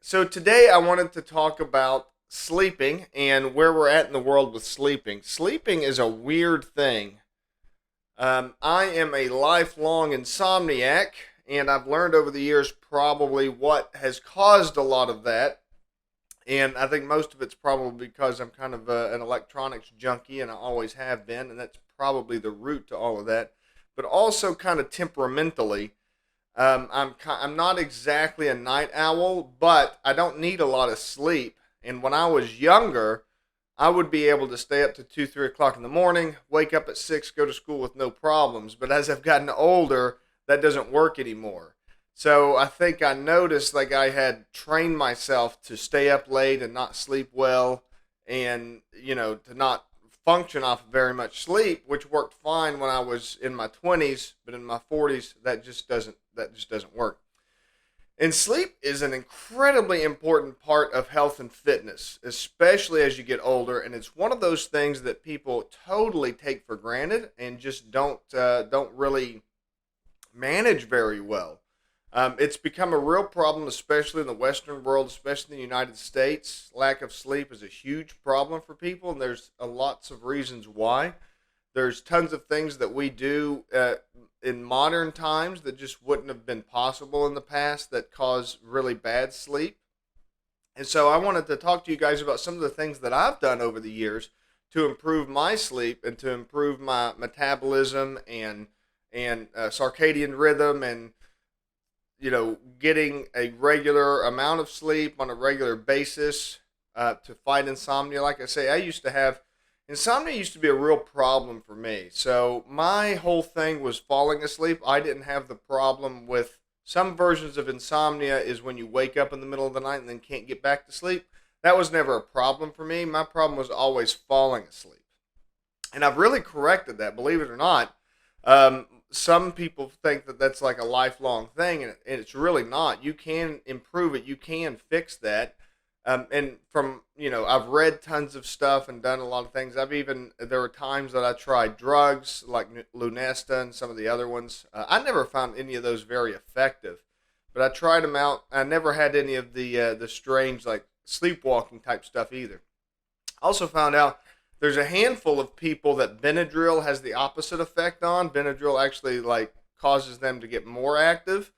So today I wanted to talk about sleeping and where we're at in the world with sleeping. Sleeping is a weird thing. I am a lifelong insomniac, and I've learned over the years probably what has caused a lot of that. And I think most of it's probably because I'm kind of an electronics junkie, and I always have been, and that's probably the root to all of that. But also kind of temperamentally, I'm not exactly a night owl, but I don't need a lot of sleep. And when I was younger, I would be able to stay up to 2, 3 o'clock in the morning, wake up at 6, go to school with no problems. But as I've gotten older, that doesn't work anymore. So I think I noticed like I had trained myself to stay up late and not sleep well, and to not function off of very much sleep, which worked fine when I was in my 20s, but in my 40s that just doesn't work. And sleep is an incredibly important part of health and fitness, especially as you get older. And it's one of those things that people totally take for granted and just don't really manage very well. It's become a real problem, especially in the Western world, especially in the United States. Lack of sleep is a huge problem for people, and there's lots of reasons why. There's tons of things that we do in modern times that just wouldn't have been possible in the past that cause really bad sleep. And so I wanted to talk to you guys about some of the things that I've done over the years to improve my sleep and to improve my metabolism and circadian rhythm, and getting a regular amount of sleep on a regular basis to fight insomnia. Like I say, I used to have insomnia used to be a real problem for me. So my whole thing was falling asleep. I didn't have the problem with some versions of insomnia is when you wake up in the middle of the night and then can't get back to sleep. That was never a problem for me. My problem was always falling asleep. And I've really corrected that, believe it or not. Some people think that that's like a lifelong thing, and it's really not. You can improve it. You can fix that. And from, I've read tons of stuff and done a lot of things. There were times that I tried drugs like Lunesta and some of the other ones. I never found any of those very effective, but I tried them out. I never had any of the strange, like, sleepwalking type stuff either. I also found out there's a handful of people that Benadryl has the opposite effect on. Benadryl actually, like, causes them to get more active.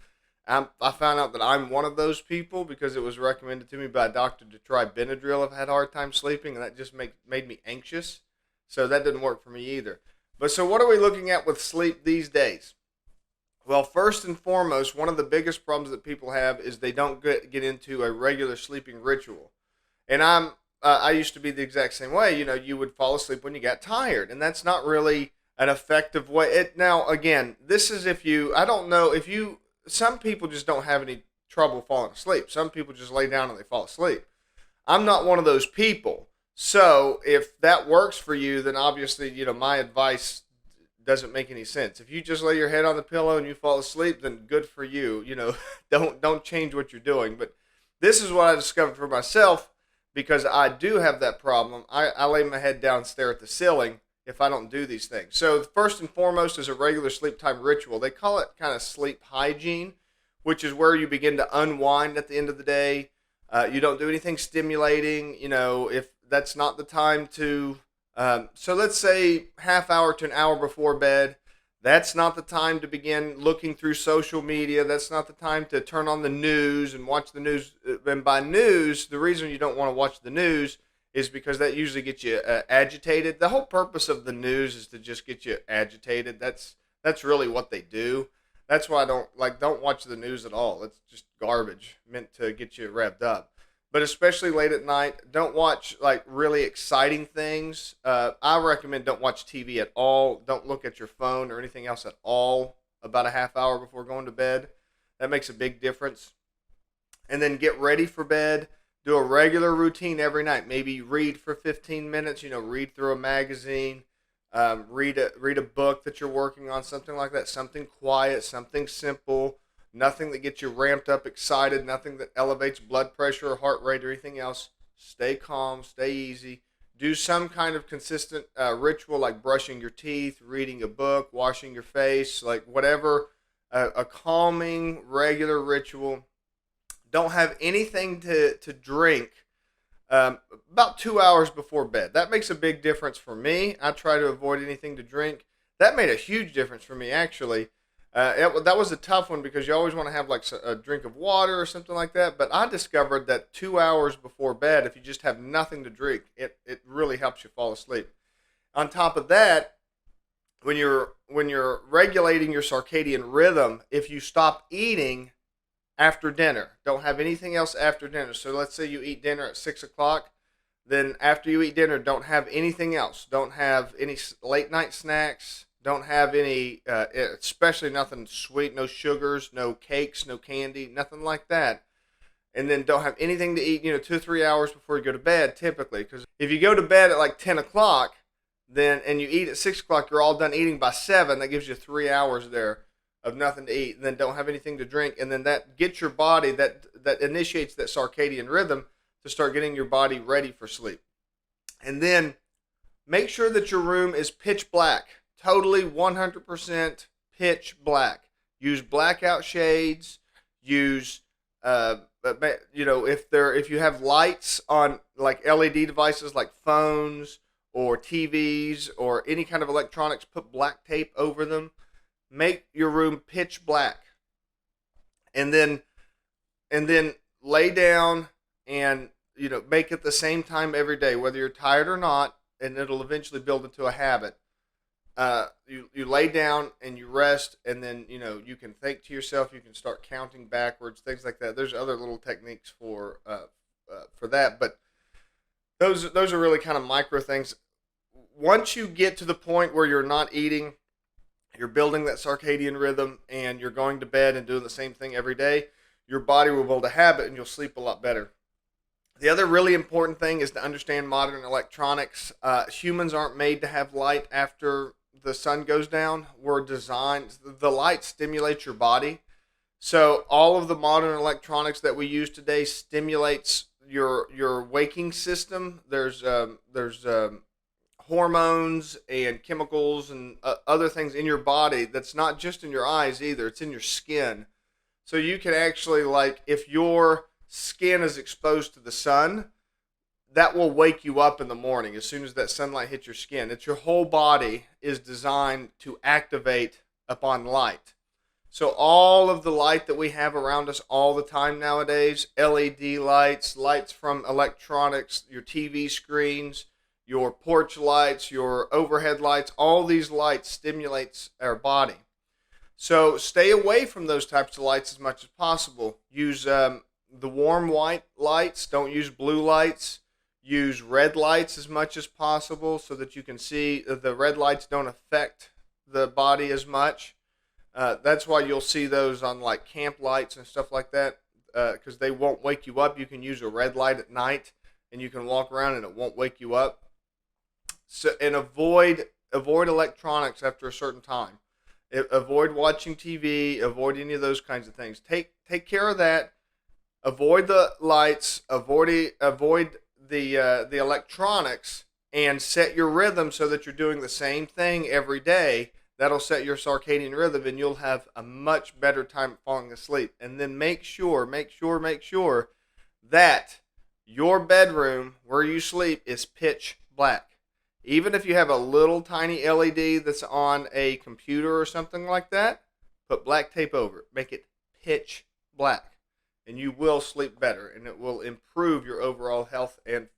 I found out that I'm one of those people because it was recommended to me by a doctor to try Benadryl if I had a hard time sleeping, and that just made me anxious. So that didn't work for me either. But so what are we looking at with sleep these days? Well, first and foremost, one of the biggest problems that people have is they don't get into a regular sleeping ritual. And I used to be the exact same way. You would fall asleep when you got tired, and that's not really an effective way. Now, again, this is if you, I don't know, if you, some people just don't have any trouble falling asleep. Some people just lay down and they fall asleep. I'm not one of those people. So if that works for you, then obviously, my advice doesn't make any sense. If you just lay your head on the pillow and you fall asleep, then good for you. Don't change what you're doing. But this is what I discovered for myself because I do have that problem. I lay my head down and stare at the ceiling if I don't do these things. So first and foremost is a regular sleep time ritual. They call it kind of sleep hygiene, which is where you begin to unwind at the end of the day. You don't do anything stimulating, if that's not the time to. So let's say half hour to an hour before bed. That's not the time to begin looking through social media. That's not the time to turn on the news and watch the news. And by news, the reason you don't want to watch the news is because that usually gets you agitated. The whole purpose of the news is to just get you agitated. That's really what they do. That's why I don't watch the news at all. It's just garbage meant to get you revved up. But especially late at night, don't watch like really exciting things. I recommend don't watch TV at all. Don't look at your phone or anything else at all about a half hour before going to bed. That makes a big difference. And then get ready for bed. Do a regular routine every night. Maybe read for 15 minutes. Read through a magazine. Read a book that you're working on. Something like that. Something quiet. Something simple. Nothing that gets you ramped up, excited. Nothing that elevates blood pressure or heart rate or anything else. Stay calm. Stay easy. Do some kind of consistent ritual like brushing your teeth, reading a book, washing your face, like whatever. A calming, regular ritual. Don't have anything to drink about 2 hours before bed. That makes a big difference for me. I try to avoid anything to drink. That made a huge difference for me, actually. That was a tough one because you always want to have like a drink of water or something like that. But I discovered that 2 hours before bed, if you just have nothing to drink, it really helps you fall asleep. On top of that, when you're regulating your circadian rhythm, if you stop eating after dinner, don't have anything else after dinner. So let's say you eat dinner at 6 o'clock, then after you eat dinner, don't have anything else. Don't have any late night snacks. Don't have any, especially nothing sweet, no sugars, no cakes, no candy, nothing like that. And then don't have anything to eat, 2 or 3 hours before you go to bed, typically. Because if you go to bed at like 10 o'clock, then and you eat at 6 o'clock, you're all done eating by 7. That gives you 3 hours there of nothing to eat, and then don't have anything to drink, and then that gets your body that initiates that circadian rhythm to start getting your body ready for sleep. And then make sure that your room is pitch black, totally 100% pitch black. Use blackout shades. Use if you have lights on like LED devices like phones or TVs or any kind of electronics, put black tape over them. Make your room pitch black, and then lay down and make it the same time every day, whether you're tired or not, and it'll eventually build into a habit. You lay down and you rest, and then you can think to yourself. You can start counting backwards, things like that. There's other little techniques for that, but those are really kind of micro things. Once you get to the point where you're not eating, you're building that circadian rhythm, and you're going to bed and doing the same thing every day, your body will build a habit and you'll sleep a lot better. The other really important thing is to understand modern electronics. Humans aren't made to have light after the sun goes down. We're designed, the light stimulates your body. So all of the modern electronics that we use today stimulates your waking system. There's hormones and chemicals and other things in your body that's not just in your eyes either. It's in your skin. So you can actually, like, if your skin is exposed to the sun, that will wake you up in the morning as soon as that sunlight hits your skin. It's your whole body is designed to activate upon light. So all of the light that we have around us all the time nowadays, LED lights, lights from electronics, your TV screens, your porch lights, your overhead lights, all these lights stimulates our body. So stay away from those types of lights as much as possible. Use the warm white lights. Don't use blue lights. Use red lights as much as possible so that you can see the red lights don't affect the body as much. That's why you'll see those on like camp lights and stuff like that, because they won't wake you up. You can use a red light at night and you can walk around and it won't wake you up. So, and avoid electronics after a certain time. Avoid watching TV. Avoid any of those kinds of things. Take care of that. Avoid the lights. Avoid the electronics, and set your rhythm so that you're doing the same thing every day. That'll set your circadian rhythm, and you'll have a much better time falling asleep. And then make sure that your bedroom where you sleep is pitch black. Even if you have a little tiny LED that's on a computer or something like that, put black tape over it. Make it pitch black. And you will sleep better, and it will improve your overall health and